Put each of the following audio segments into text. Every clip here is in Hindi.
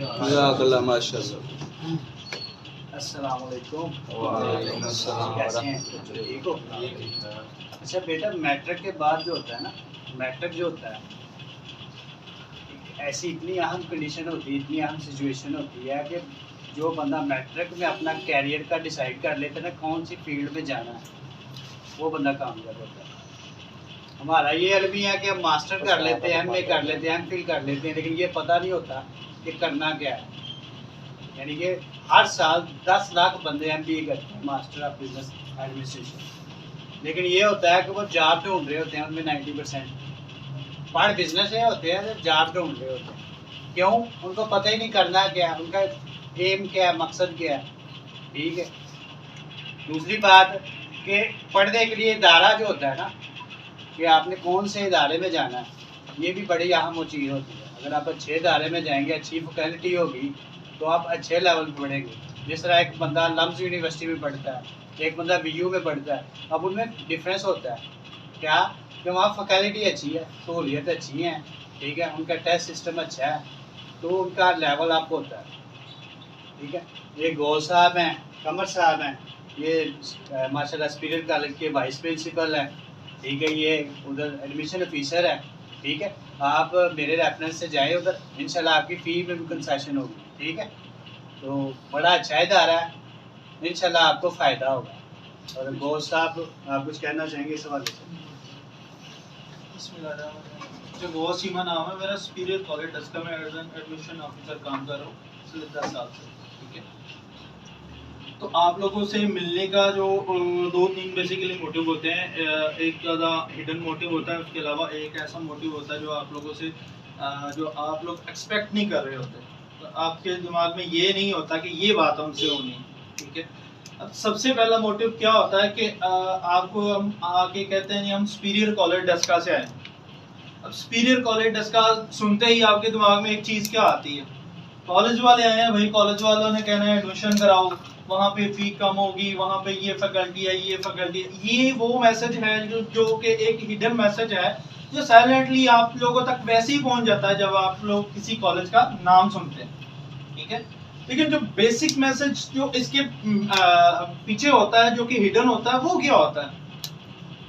जज़ाकल्लाह माशाअल्लाह। अस्सलाम वालेकुम। वालेकुम अस्सलाम। कैसे हैं? ठीक हो? अच्छा बेटा, मैट्रिक के बाद जो होता है ना, मैट्रिक जो होता है ऐसी इतनी अहम कंडीशन होती है, इतनी अहम सिचुएशन होती है कि जो बंदा मैट्रिक में अपना कैरियर का डिसाइड कर लेता है ना, कौन सी फील्ड में जाना है, वो बंदा कामयाब होता है। हमारा ये अलमी है कि हम मास्टर कर लेते हैं, MA कर लेते हैं, MPhil कर लेते हैं, लेकिन ये पता नहीं होता कि करना क्या है। यानी कि हर साल 10 लाख बंदे MBA करते हैं, मास्टर ऑफ बिजनेस एडमिनिस्ट्रेशन, लेकिन ये होता है कि वो जॉब ढूंढ रहे होते हैं, उनमें 90% पढ़ बिजनेस है होते हैं, जॉब ढूंढ रहे होते हैं। क्यों? उनको पता ही नहीं करना क्या है, उनका एम क्या है, मकसद क्या है। ठीक है। दूसरी बात कि पढ़ने के लिए इदारा जो होता है ना, कि आपने कौन से इदारे में जाना है, ये भी बड़ी अहम चीज़ होती है। अगर आप अच्छे इदारे में जाएंगे, अच्छी फैकल्टी होगी, तो आप अच्छे लेवल पर पढ़ेंगे। जिस तरह एक बंदा लम्स यूनिवर्सिटी में पढ़ता है, एक बंदा BU में पढ़ता है, अब उनमें डिफरेंस होता है क्या, कि वहाँ फैकल्टी अच्छी है, सहूलियत अच्छी है, ठीक है, उनका टेस्ट सिस्टम अच्छा है, तो उनका लेवल अप होता है। ठीक है। ये गोल साहब हैं, कमर साहब हैं, ये माशाल्लाह स्पिरिट कॉलेज के वाइस प्रिंसिपल हैं। ठीक है। ये उधर एडमिशन ऑफिसर है। ठीक है। आप मेरे रेफरेंस से जाएं उधर, इंशाल्लाह आपकी फ़ी में भी कंसेशन होगी। ठीक है। तो बड़ा अच्छा इदारा है, इंशाल्लाह आपको फ़ायदा होगा। और गौस साहब, आप कुछ कहना चाहेंगे इस हवाले से? जो गौस सीमा नाम है मेरा, सुपीरियर कॉलेज डस्का में एडमिशन ऑफिसर काम कर रहा हूँ पिछले 10 साल से। ठीक है। तो आप लोगों से मिलने का जो 2-3 बेसिकली मोटिव होते हैं। एक ज़्यादा हिडन मोटिव होता है, उसके अलावा एक ऐसा मोटिव होता है जो आप लोगों से जो आप लोग एक्सपेक्ट नहीं कर रहे होते। तो आपके दिमाग में ये नहीं होता कि ये बात हमसे होनी। ठीक है। अब सबसे पहला मोटिव क्या होता है कि आपको हम आके कहते हैं हम सुपीरियर कॉलेज डस्का से आए। अब सुपीरियर कॉलेज डस्का सुनते ही आपके दिमाग में एक चीज़ क्या आती है, कॉलेज वाले आए हैं भाई, कॉलेज वालों ने कहना है एडमिशन कराओ, वहाँ पे फी कम होगी, वहाँ पे ये फैकल्टी है, ये फैकल्टी है। ये वो मैसेज है जो कि एक हिडन मैसेज है जो साइलेंटली आप लोगों तक वैसे ही पहुँच जाता है जब आप लोग किसी कॉलेज का नाम सुनते हैं। ठीक है। लेकिन जो बेसिक मैसेज जो इसके पीछे होता है, जो कि हिडन होता है, वो क्या होता है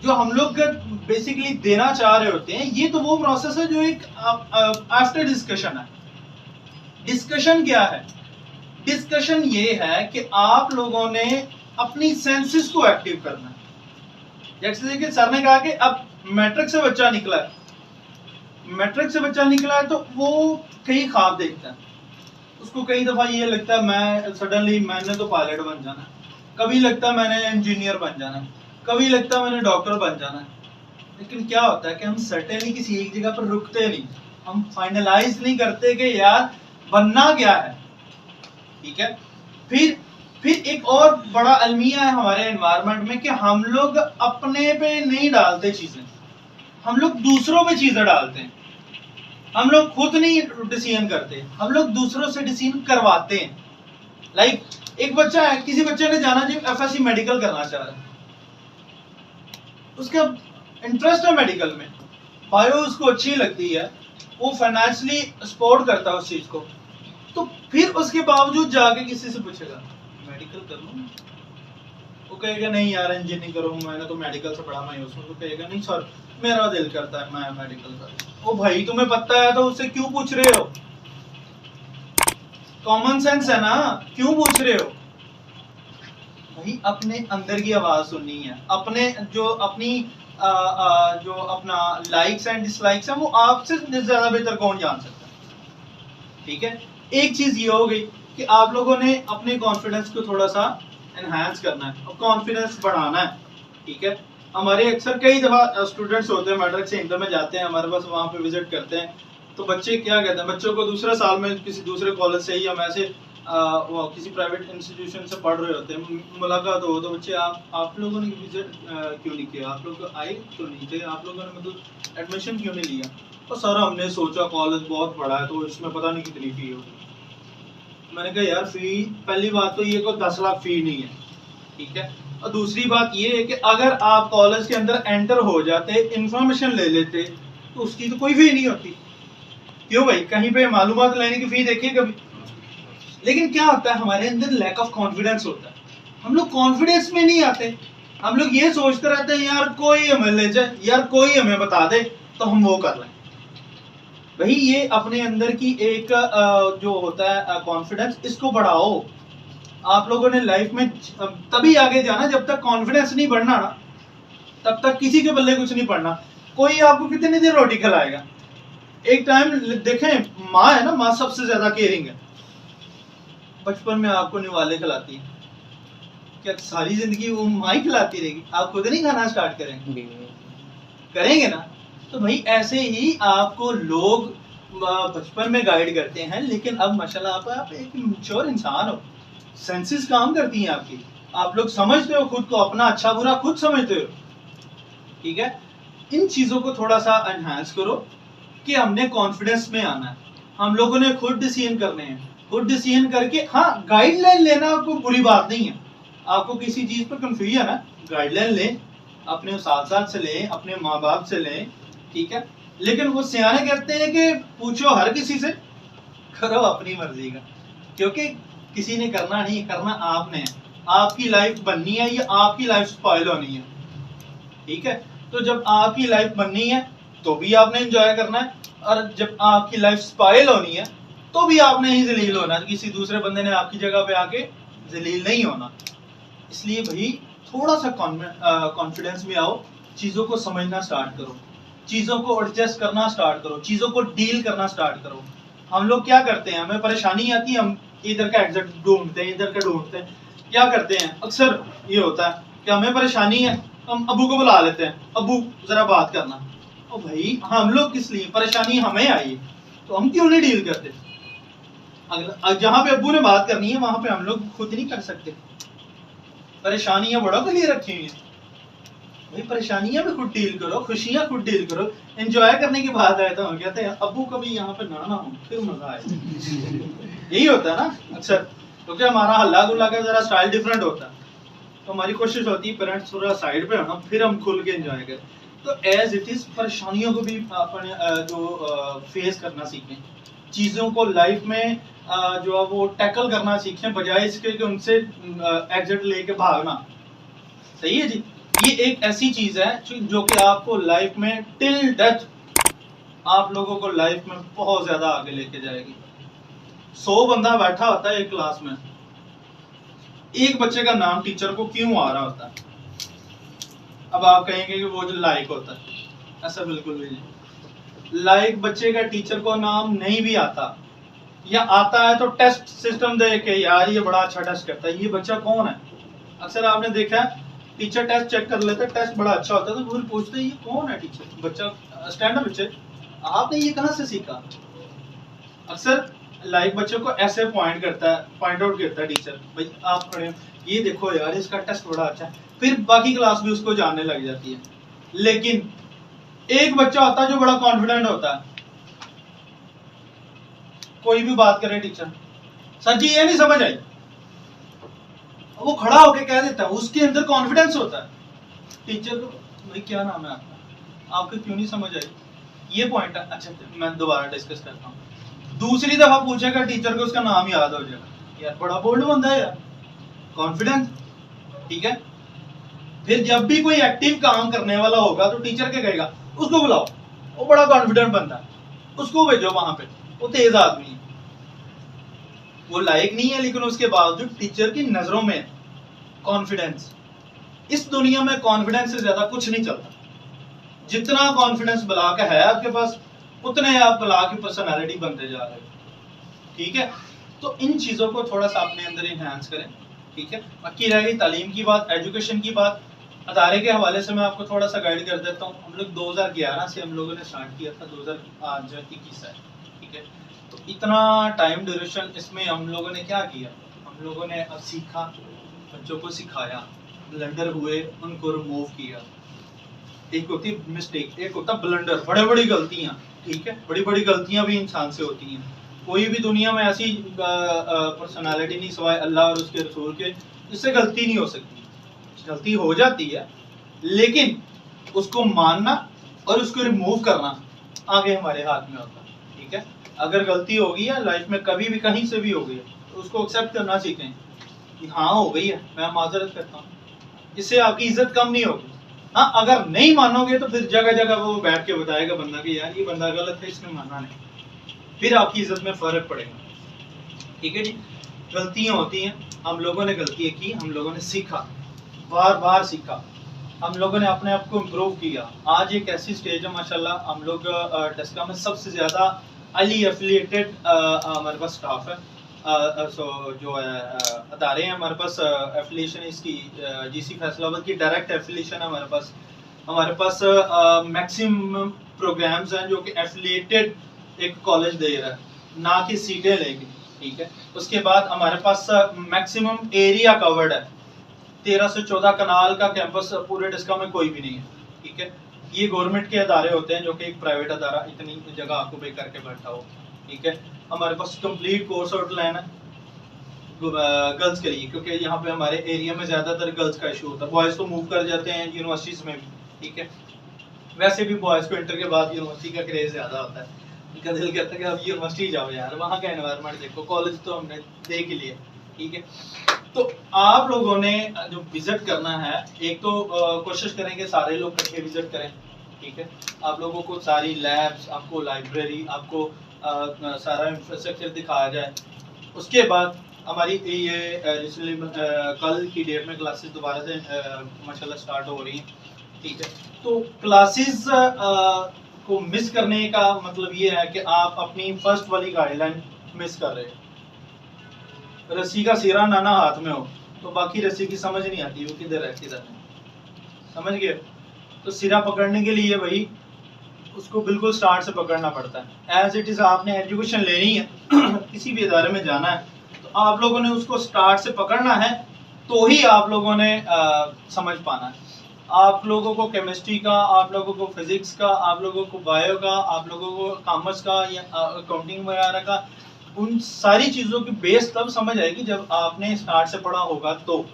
जो हम लोग बेसिकली देना चाह रहे होते हैं। ये तो वो प्रोसेस है जो एक आफ्टर डिस्कशन है। डिस्कशन क्या है डिस्कशन ये है कि आप लोगों ने अपनी सेंसेस को एक्टिव करना है। जैसे कि सर ने कहा कि अब मैट्रिक से बच्चा निकला है, मैट्रिक से बच्चा निकला है तो वो कई ख्वाब देखता है, उसको कई दफा ये लगता है मैं सडनली मैंने तो पायलट बन जाना है, कभी लगता है मैंने इंजीनियर बन जाना है, कभी लगता है मैंने डॉक्टर बन जाना है। लेकिन क्या होता है कि हम सर्टेनली किसी एक जगह पर रुकते नहीं, हम फाइनलाइज नहीं करते कि यार बनना क्या है। ठीक है, फिर एक और बड़ा अलमिया है हमारे एनवायरनमेंट में कि हम लोग अपने पे नहीं डालते चीजें, हम लोग दूसरों पे चीजें डालते हैं। हम लोग खुद नहीं डिसीजन करते, हम लोग दूसरों से डिसीजन करवाते हैं। लाइक एक बच्चा है, किसी बच्चे ने जाना जी एफएससी मेडिकल करना चाह रहा है, उसका इंटरेस्ट है मेडिकल में, बायो उसको अच्छी लगती है, वो फाइनेंशियली सपोर्ट करता है उस चीज को, तो फिर उसके बावजूद जाके किसी से पूछेगा मेडिकल कर लूं, वो कहेगा नहीं यार इंजीनियरिंग करूं, मैंने तो मेडिकल से बड़ा मायूस हूं। तो कहेगा नहीं सर मेरा दिल करता है मैं मेडिकल करूं। ओ भाई तुम्हें पता है तो उससे क्यों पूछ रहे हो? कॉमन सेंस है ना, क्यों पूछ रहे हो भाई? अपने अंदर की आवाज सुननी है, अपने जो अपनी जो अपना लाइक्स एंड डिसलाइक्स है वो आपसे ज्यादा बेहतर कौन जान सकता है। ठीक है, एक चीज ये हो गई कि आप लोगों ने अपने कॉन्फिडेंस को थोड़ा सा एनहांस करना है और कॉन्फिडेंस बढ़ाना है। ठीक है, हमारे अक्सर कई दफा स्टूडेंट्स होते हैं मैट्रिक सेंटर में जाते हैं हमारे पास, वहाँ पे विजिट करते हैं, तो बच्चे क्या कहते हैं, बच्चों को दूसरे साल में किसी दूसरे कॉलेज से या ऐसे वो किसी प्राइवेट इंस्टीट्यूशन से पढ़ रहे होते हैं, मुलाकात हो तो बच्चे आप लोगों ने विजिट क्यों नहीं किया, आप लोग आए क्यों नहीं थे, आप लोगों ने मतलब एडमिशन क्यों नहीं लिया? और सर हमने सोचा कॉलेज बहुत बड़ा है तो इसमें पता नहीं कितनी फी होगी। मैंने कहा यार फी, पहली बात तो ये कोई 10 लाख फी नहीं है। ठीक है, और दूसरी बात ये है कि अगर आप कॉलेज के अंदर एंटर हो जाते, इंफॉर्मेशन ले लेते, तो उसकी तो कोई फी नहीं होती। क्यों भाई, कहीं पे मालूमात लेने की फी देखिए कभी। लेकिन क्या होता है, हमारे अंदर लैक ऑफ कॉन्फिडेंस होता है, हम लोग कॉन्फिडेंस में नहीं आते, हम लोग ये सोचते रहते हैं यार कोई हमें ले जाए, यार कोई हमें बता दे तो हम वो कर लें। भाई ये अपने अंदर की एक जो होता है कॉन्फिडेंस, इसको बढ़ाओ। आप लोगों ने लाइफ में तभी आगे जाना जब तक कॉन्फिडेंस नहीं बढ़ना ना, तब तक किसी के बल्ले कुछ नहीं पड़ना। कोई आपको कितनी देर रोटी खिलाएगा? एक टाइम देखें, माँ है ना, माँ सबसे ज्यादा केयरिंग है। बचपन में आपको निवाले खिलाती है, क्या सारी जिंदगी वो माँ ही खिलाती रहेगी? आप खुद नहीं खाना स्टार्ट करेंगे? करेंगे ना। तो भाई ऐसे ही आपको लोग बचपन में गाइड करते हैं, लेकिन अब माशाल्लाह आप एक मैच्योर इंसान हो, सेंसेस काम करती हैं आपकी, आप लोग समझते हो खुद को, अपना अच्छा बुरा खुद समझते हो। ठीक है, इन चीजों को थोड़ा सा एनहांस करो कि हमने कॉन्फिडेंस में आना है, हम लोगों ने खुद डिसीजन करने हैं, खुद डिसीजन करके, हाँ गाइडलाइन लेना कोई बुरी बात नहीं है। आपको किसी चीज पर कंफ्यूजन है, गाइडलाइन लें, अपने उस्ताद से लें, अपने माँ बाप से लें। ठीक है, लेकिन वो सियाने कहते हैं कि पूछो हर किसी से, करो अपनी मर्जी का, क्योंकि किसी ने करना नहीं, करना आपने है। आपकी लाइफ बननी है या आपकी लाइफ स्पॉइल होनी है। ठीक है, तो जब आपकी लाइफ बननी है तो भी आपने एंजॉय करना है, और जब आपकी लाइफ स्पॉइल होनी है तो भी आपने ही जलील होना है, किसी दूसरे बंदे ने आपकी जगह पे आके जलील नहीं होना। इसलिए भाई थोड़ा सा कॉन्फिडेंस में आओ, चीजों को समझना स्टार्ट करो, चीजों को एडजस्ट करना स्टार्ट करो, चीजों को डील करना स्टार्ट करो। हम लोग क्या करते हैं, हमें परेशानी आती है, हम इधर का एग्जिट ढूंढते हैं, इधर का ढूंढते हैं। क्या करते हैं, अक्सर ये होता है कि हमें परेशानी है, हम अबू को बुला लेते हैं, अबू जरा बात करना। ओ भाई हम लोग किस लिए, परेशानी हमें आई है तो हम क्यों नहीं डील करते? अगर जहां पे अब्बू ने बात करनी है वहां पे हम लोग खुद नहीं कर सकते, परेशानियां बड़ों के लिए रखी हुई है। भाई परेशानियां भी खुद डील करो, खुशियां खुद डील करो। एंजॉय करने की बात आए तो हम कहते हैं अब्बू कभी यहाँ पे ना हो फिर मजा आए। यही होता है ना अक्सर, क्योंकि हमारा हल्ला गुल्ला का जरा स्टाइल डिफरेंट होता है, तो हमारी कोशिश होती है पेरेंट्स थोड़ा साइड पे होना, फिर हम खुल के एंजॉय करें। तो एज इट इज परेशानियों को भी अपने जो फेस करना सीखें, चीज़ों को लाइफ में जो है वो टैकल करना सीखें, बजाय इसके कि उनसे एग्जिट लेके भागना। सही है जी, ये एक ऐसी चीज है जो कि आपको लाइफ में टिल डेथ आप लोगों को लाइफ में बहुत ज्यादा आगे लेके जाएगी। 100 बंदा बैठा होता है एक क्लास में, एक बच्चे का नाम टीचर को क्यों आ रहा होता है? अब आप कहेंगे कि वो जो लाइक होता है, ऐसा बिल्कुल भी नहीं। लाइक बच्चे का टीचर को नाम नहीं भी आता, या आता है तो टेस्ट सिस्टम देख के यार ये बड़ा अच्छा टेस्ट करता है, ये बच्चा कौन है। अक्सर आपने देखा है टीचर टेस्ट चेक कर लेते हैं, टेस्ट बड़ा अच्छा होता है तो फिर पूछते हैं ये कौन है टीचर, बच्चा स्टैंडर्ड बच्चे आपने ये कहाँ से सीखा। अक्सर लाइक बच्चों को ऐसे पॉइंट करता है, पॉइंट आउट करता है टीचर, भाई आप खड़े हो, ये देखो यार इसका टेस्ट बड़ा अच्छा है, फिर बाकी क्लास भी उसको जानने लग जाती है। लेकिन एक बच्चा होता है जो बड़ा कॉन्फिडेंट होता है, कोई भी बात करे टीचर सर जी ये नहीं समझ आई, वो खड़ा होके कह देता है, उसके अंदर कॉन्फिडेंस होता है। टीचर को भाई क्या नाम है आपका, आपको क्यों नहीं समझ आई, ये पॉइंट है, अच्छा मैं दोबारा डिस्कस करता हूँ। दूसरी दफा पूछेगा टीचर को, उसका नाम याद हो जाएगा, यार बड़ा बोल्ड बंदा है यार, कॉन्फिडेंस, ठीक है। फिर जब भी कोई एक्टिव काम करने वाला होगा तो टीचर क्या कहेगा, उसको बुलाओ, वो बड़ा कॉन्फिडेंट बंदा है, उसको भेजो वहां पे, वो तेज आदमी है, वो लायक नहीं है लेकिन उसके बावजूद टीचर की नजरों में कॉन्फिडेंस। इस दुनिया में कॉन्फिडेंस से ज्यादा कुछ नहीं चलता। जितना कॉन्फिडेंस बला का है आपके पास, उतने आप बला की पर्सनालिटी बनते जा रहे हो, ठीक है। तो इन चीजों को थोड़ा सा अपने अंदर इनहैंस करें, ठीक है। बाकी रह गई तालीम की बात, एजुकेशन की बात, अदारे के हवाले से मैं आपको थोड़ा सा गाइड कर देता हूँ। हम लोग 2011 से हम लोगों ने स्टार्ट किया था, 2021 है, ठीक है। तो इतना टाइम ड्यूरेशन इसमें हम लोगों ने क्या किया, हम लोगों ने अब सीखा, बच्चों को सिखाया, ब्लंडर हुए उनको रिमूव किया। एक होती मिस्टेक, एक होता ब्लंडर, बड़े बड़ी गलतियां, ठीक है। बड़ी बड़ी गलतियां भी इंसान से होती हैं। कोई भी दुनिया में ऐसी पर्सनालिटी नहीं सिवाय अल्लाह और उसके रसूल के, इससे गलती नहीं हो सकती। गलती हो जाती है लेकिन उसको मानना और उसको रिमूव करना आगे हमारे हाथ में होता है, ठीक है। अगर गलती हो गई है लाइफ में, कभी भी कहीं से भी हो गई है, तो उसको एक्सेप्ट करना सीखें कि हाँ हो गई है, मैं माजरत करता हूँ। इससे आपकी इज्जत कम नहीं होगी। हाँ, अगर नहीं मानोगे तो फिर जगह जगह वो बैठ के बताएगा बंदा कि यार ये बंदा गलत है, इसने माना नहीं, फिर आपकी इज्जत में फर्क पड़ेगा, ठीक है जी। गलतियां होती हैं, हम लोगों ने गलतियां की, हम लोगों ने सीखा, बार बार सीखा, हम लोगों ने अपने आप को इम्प्रूव किया। आज एक ऐसी स्टेज है माशाल्लाह, हम लोग टेस्का में सबसे ज्यादा अली एफिलिएटेड हमारे पास स्टाफ है, सो जो है अदारे हैं हमारे पास, एफिलिएशन इसकी जीसी फैसलाबाद की डायरेक्ट एफिलिएशन है हमारे पास। हमारे पास मैक्सिमम प्रोग्राम्स हैं जो कि एफिलिएटेड एक कॉलेज दे रहा है, ना कि सीटें लेके, ठीक है। उसके बाद हमारे पास मैक्सिमम एरिया कवर्ड है, 13 से 14 कनाल का कैंपस पूरे डिस्का में कोई भी नहीं है, ठीक है। ये गवर्नमेंट के अदारे होते हैं जो कि एक प्राइवेट अदारा इतनी जगह ऑक्यूपाई करके बैठा हो, ठीक है। हमारे पास कंप्लीट कोर्स आउटलाइन है गर्ल्स के लिए, क्योंकि यहाँ पे हमारे एरिया में ज्यादातर गर्ल्स का इशू होता है। बॉयज तो मूव कर जाते हैं यूनिवर्सिटीज में भी, ठीक है। वैसे भी बॉयज को इंटर के बाद यूनिवर्सिटी का क्रेज ज्यादा होता है, उनका दिल करता है कि अब यूनिवर्सिटी जाओ यार, वहाँ का एनवायरनमेंट देखो, कॉलेज तो हमने देख ही लिया, ठीक है। तो आप लोगों ने जो विजिट करना है, एक तो कोशिश करेंगे सारे लोग इकट्ठे विजिट करें, ठीक है। आप लोगों को सारी लैब्स, आपको लाइब्रेरी, आपको सारा इंफ्रास्ट्रक्चर दिखाया जाए। उसके बाद हमारी ये कल की डेट में क्लासेस दोबारा से माशाल्लाह स्टार्ट हो रही हैं, ठीक है। तो क्लासेस को मिस करने का मतलब ये है कि आप अपनी फर्स्ट वाली गाइडलाइन मिस कर रहे हो। रस्सी का सिरा नाना हाथ में हो तो बाकी रस्सी की समझ नहीं आती वो किधर है किधर नहीं, समझ गए। तो सिरा पकड़ने के लिए भाई उसको बिल्कुल स्टार्ट से पकड़ना पड़ता है। एज इट इज आपने एजुकेशन लेनी है किसी भी इदारे में जाना है तो आप लोगों ने उसको स्टार्ट से पकड़ना है, तो ही आप लोगों ने समझ पाना है। आप लोगों को केमिस्ट्री का, आप लोगों को फिजिक्स का, आप लोगों को बायो का, आप लोगों को कॉमर्स का या अकाउंटिंग वगैरह का, उन सारी चीज़ों की बेस तब समझ आएगी जब आपने स्टार्ट से पढ़ा होगा। तो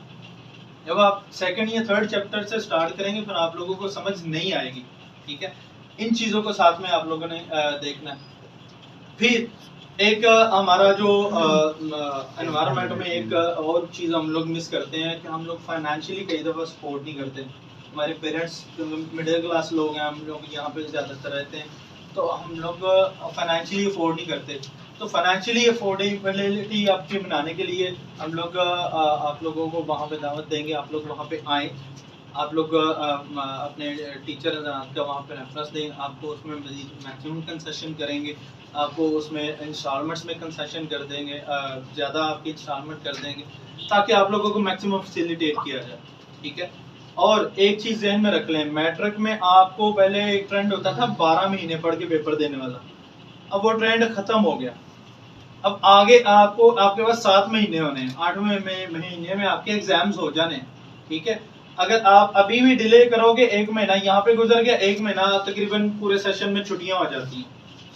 जब आप सेकंड या थर्ड चैप्टर से स्टार्ट करेंगे फिर आप लोगों को समझ नहीं आएगी, ठीक है। इन चीज़ों को साथ में आप लोगों ने देखना है। फिर एक हमारा जो एनवायरनमेंट में एक और चीज़ हम लोग मिस करते हैं कि हम लोग फाइनेंशियली कई दफ़ा सपोर्ट नहीं करते। हमारे पेरेंट्स मिडिल क्लास लोग हैं, हम लोग यहाँ पे ज़्यादातर रहते हैं, तो हम लोग फाइनेंशियली अफोर्ड नहीं करते। तो फाइनेंशियली अफोर्डेबिलिटी आपकी बनाने के लिए हम लोग आप लोगों को वहाँ पे दावत देंगे, आप लोग वहाँ पे आएँ, आप लोग अपने टीचर का वहाँ पे रेफरेंस दें, आपको उसमें मैक्सिमम कंसेशन करेंगे, आपको उसमें इंस्टॉलमेंट्स में कंसेशन कर देंगे, ज़्यादा आपकी इंस्टॉलमेंट कर देंगे ताकि आप लोगों को मैक्सिमम फैसिलिटेट किया जाए, ठीक है। और एक चीज़ ज़हन में रख लें, मैट्रिक में आपको पहले एक ट्रेंड होता था 12 महीने पढ़ के पेपर देने वाला, अब वो ट्रेंड ख़त्म हो गया। अब आगे आपको आपके पास 7 महीने होने हैं, 8वें महीने में आपके एग्जाम्स हो जाने, ठीक है। अगर आप अभी भी डिले करोगे, 1 महीना यहाँ पे गुजर गया, 1 महीना तकरीबन पूरे सेशन में छुट्टियां हो जाती हैं,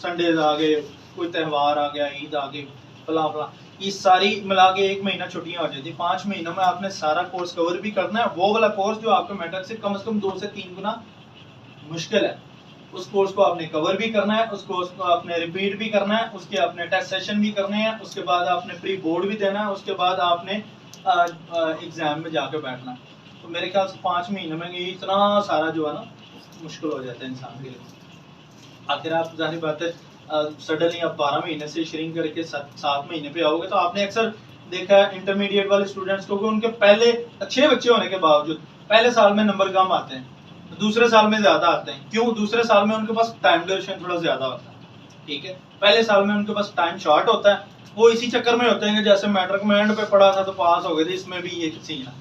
संडेज आ गए, कोई त्यौहार आ गया, ईद आ गई, फला फला, ये सारी मिला के 1 महीना छुट्टियां हो जाती। 5 महीनों में आपने सारा कोर्स कवर भी करना है, वो वाला कोर्स जो आपके मैट्रिक से कम 2 से 3 गुना मुश्किल है, उस कोर्स को आपने कवर भी करना है, उस कोर्स को आपने रिपीट भी करना है, उसके आपने टेस्ट सेशन भी करने हैं, उसके बाद आपने प्री बोर्ड भी देना है, उसके बाद आपने एग्जाम में जाकर बैठना है। तो मेरे ख्याल से 5 महीने में ये इतना सारा जो है ना मुश्किल हो जाता है इंसान के लिए। आखिर आप जाहिर बात है सडनली आप 12 महीने से श्रिंक करके 7 महीने पे आओगे, तो आपने अक्सर देखा है इंटरमीडिएट वाले स्टूडेंट्स को, उनके पहले अच्छे बच्चे होने के बावजूद पहले साल में नंबर कम आते हैं, दूसरे साल में ज्यादा आते हैं। क्यों? दूसरे साल में उनके पास टाइम ड्यूरेशन थोड़ा ज्यादा होता है, ठीक है। पहले साल में उनके पास टाइम शॉर्ट होता है, वो इसी चक्कर में होते हैं कि जैसे मैट्रिक में एंड पे पढ़ा था तो पास हो गए थे, इसमें भी ये सीन है,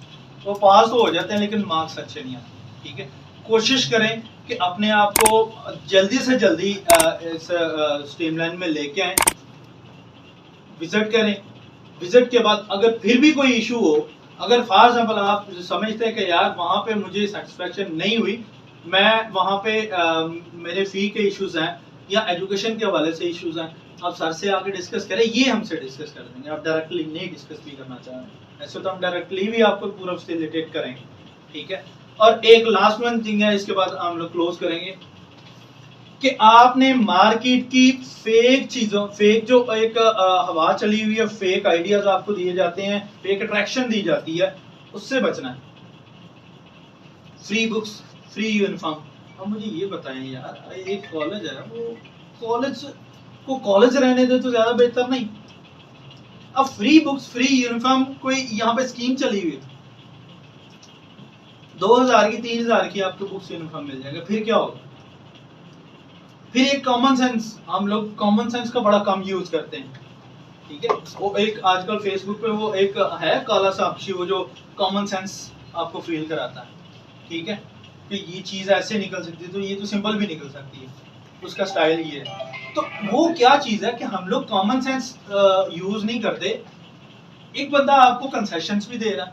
तो पास तो हो जाते हैं लेकिन मार्क्स अच्छे नहीं आते, ठीक है। कोशिश करें कि अपने आप को जल्दी से जल्दी इस स्ट्रीमलाइन में लेके आए, विजिट करें, विजिट के बाद अगर फिर भी कोई इशू हो, अगर फॉर एग्जाम्पल आप समझते हैं कि यार वहाँ पे मुझे सेटिस्फेक्शन नहीं हुई, मैं वहाँ पे मेरे फ़ी के इश्यूज हैं या एजुकेशन के हवाले से इश्यूज हैं, आप सर से आके डिस्कस करें, ये हमसे डिस्कस कर देंगे। आप डायरेक्टली नहीं डिस्कस भी करना चाह रहे हैं, ऐसे तो हम डायरेक्टली भी आपको पूरा फैसिलिटेट करेंगे, ठीक है। और एक लास्ट वन थिंग है, इसके बाद हम लोग क्लोज करेंगे, कि आपने मार्केट की फेक चीजों, फेक जो एक हवा चली हुई है, फेक आइडियाज आपको दिए जाते हैं, फेक अट्रैक्शन दी जाती है, उससे बचना है। Free books, free uniform. अब मुझे ये बताएं यार, एक कॉलेज है, वो कॉलेज को कॉलेज रहने दे तो ज्यादा बेहतर नहीं? अब फ्री बुक्स, फ्री यूनिफॉर्म कोई यहाँ पे स्कीम चली हुई है, 2000 की 3000 की आपको बुक्स यूनिफॉर्म मिल जाएगा, फिर क्या होगा? फिर एक कॉमन सेंस, हम लोग कॉमन सेंस का बड़ा कम यूज करते हैं, ठीक है। वो एक आजकल फेसबुक पे वो एक है काला साक्षी, वो जो कॉमन सेंस आपको फील कराता है, ठीक है, कि ये चीज ऐसे निकल सकती है तो ये तो सिंपल भी निकल सकती है, उसका स्टाइल ये है। तो वो क्या चीज है कि हम लोग कॉमन सेंस यूज नहीं करते। एक बंदा आपको कंसेशंस भी दे रहा है,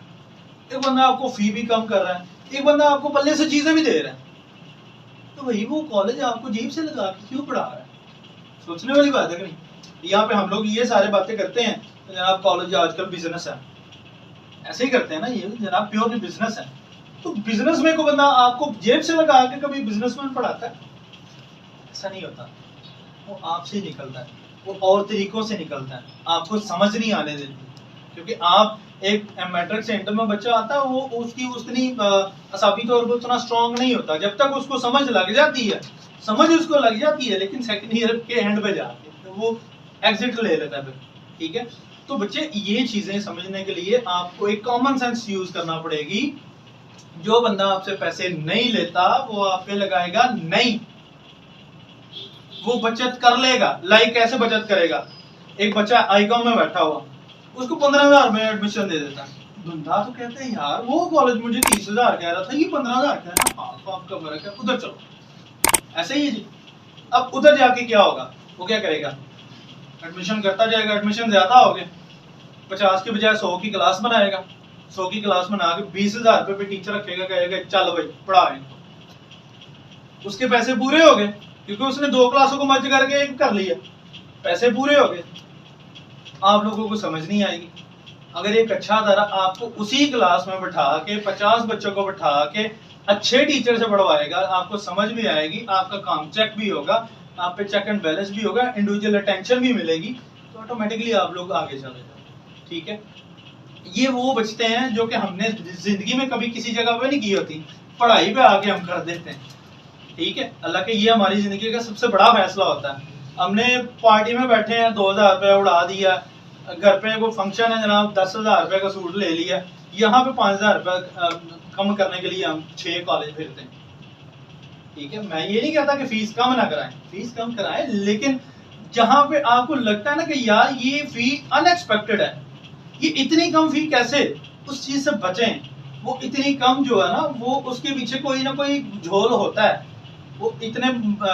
एक बंदा आपको फी भी कम कर रहा है, एक बंदा आपको पल्ले से चीजें भी दे रहा है, तो वही वो कॉलेज आपको जेब से लगा के क्यों पढ़ा रहा है? सोचने वाली बात है कि नहीं। यहाँ पे हम लोग ये सारे बातें करते हैं तो जनाब कॉलेज आजकल बिजनेस है, ऐसे ही करते हैं ना, ये जनाब प्योरली बिजनेस है। तो बिजनेस में को बंदा आपको जेब से लगा के कभी बिजनेसमैन पढ़ाता है? ऐसा नहीं होता, वो आपसे निकलता है, वो और तरीकों से निकलता है, आपको समझ नहीं आने देती, क्योंकि आप एक मैट्रिक से इंटर में बच्चा आता है, वो उसकी उतनी असाबी तौर पर उतना स्ट्रांग नहीं होता, जब तक उसको समझ लग जाती है, समझ उसको लग जाती है, लेकिन सेकंड ईयर के एंड पे जाके तो वो एग्जिट ले लेता है फिर, ठीक है। तो बच्चे ये चीजें समझने के लिए आपको एक कॉमन सेंस यूज करना पड़ेगी। जो बंदा आपसे पैसे नहीं लेता वो आप पे लगाएगा नहीं, वो बचत कर लेगा। लाइक कैसे बचत करेगा? एक बच्चा आईकॉम में बैठा हुआ, उसको 15,000 में एडमिशन दे देता है, बंदा तो कहते हैं यार वो कॉलेज मुझे 30,000 कह रहा था, ये 15,000 कह रहा है, हाँ तो आपका फर्क है, उधर चलो। ऐसे ही जी। अब उधर जाके क्या होगा? वो क्या करेगा? एडमिशन करता जाएगा, एडमिशन ज्यादा हो गए, 50 के बजाय 100 की क्लास बनाएगा, 100 की क्लास बना के 20,000 रुपए पे टीचर रखेगा, कहेगा चल भाई पढ़ा है। उसके पैसे पूरे हो गए क्योंकि उसने 2 क्लासों को मर्ज करके एक कर लिया, पैसे पूरे हो गए। आप लोगों को समझ नहीं आएगी। अगर एक अच्छा तरह आपको उसी क्लास में बैठा के 50 बच्चों को बैठा के अच्छे टीचर से पढ़वाएगा, आपको समझ भी आएगी, आपका काम चेक भी होगा, आप पे चेक एंड बैलेंस भी होगा, इंडिविजुअल अटेंशन भी मिलेगी, तो ऑटोमेटिकली आप लोग आगे चले जाओ, ठीक है। ये वो बचते हैं जो कि हमने जिंदगी में कभी किसी जगह पे नहीं की होती, पढ़ाई पे आके हम कर देते हैं, ठीक है। अल्लाह के ये हमारी जिंदगी का सबसे बड़ा फैसला होता है। हमने पार्टी में बैठे हैं 2000 रुपया उड़ा दिया, घर पे कोई फंक्शन है जनाब 10,000 रुपये का सूट ले लिया, यहाँ पे 5,000 रुपया कम करने के लिए हम 6 कॉलेज फिरते हैं। ठीक है, मैं ये नहीं कहता कि फीस कम ना कराएं, फीस कम कराएं, लेकिन जहां पे आपको लगता है ना कि यार ये फी अनएक्सपेक्टेड है, ये इतनी कम फी कैसे, उस चीज से बचें। वो इतनी कम जो है ना, वो उसके पीछे कोई ना कोई झोल होता है। वो इतने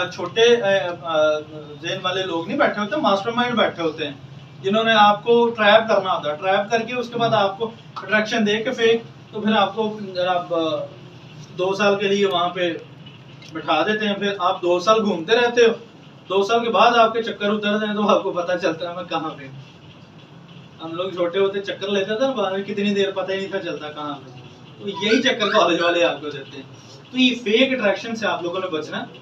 छोटे ज़हन वाले लोग नहीं बैठे होते, मास्टरमाइंड बैठे होते हैं जिन्होंने आपको ट्रैप करना होता है, ट्रैप करके उसके बाद आपको अट्रैक्शन दे के फेक, तो फिर आपको आप 2 साल के लिए वहां पे बिठा देते हैं, फिर आप 2 साल घूमते रहते हो, 2 साल के बाद आपके चक्कर उतरते हैं तो आपको पता चलता है मैं कहाँ पे। हम लोग छोटे होते चक्कर लेते थे, बाद में कितनी देर पता ही नहीं था चलता कहाँ पे। तो यही चक्कर कॉलेज वाले आपको देते हैं। तो ये फेक अट्रैक्शन से आप लोगों ने बचना है।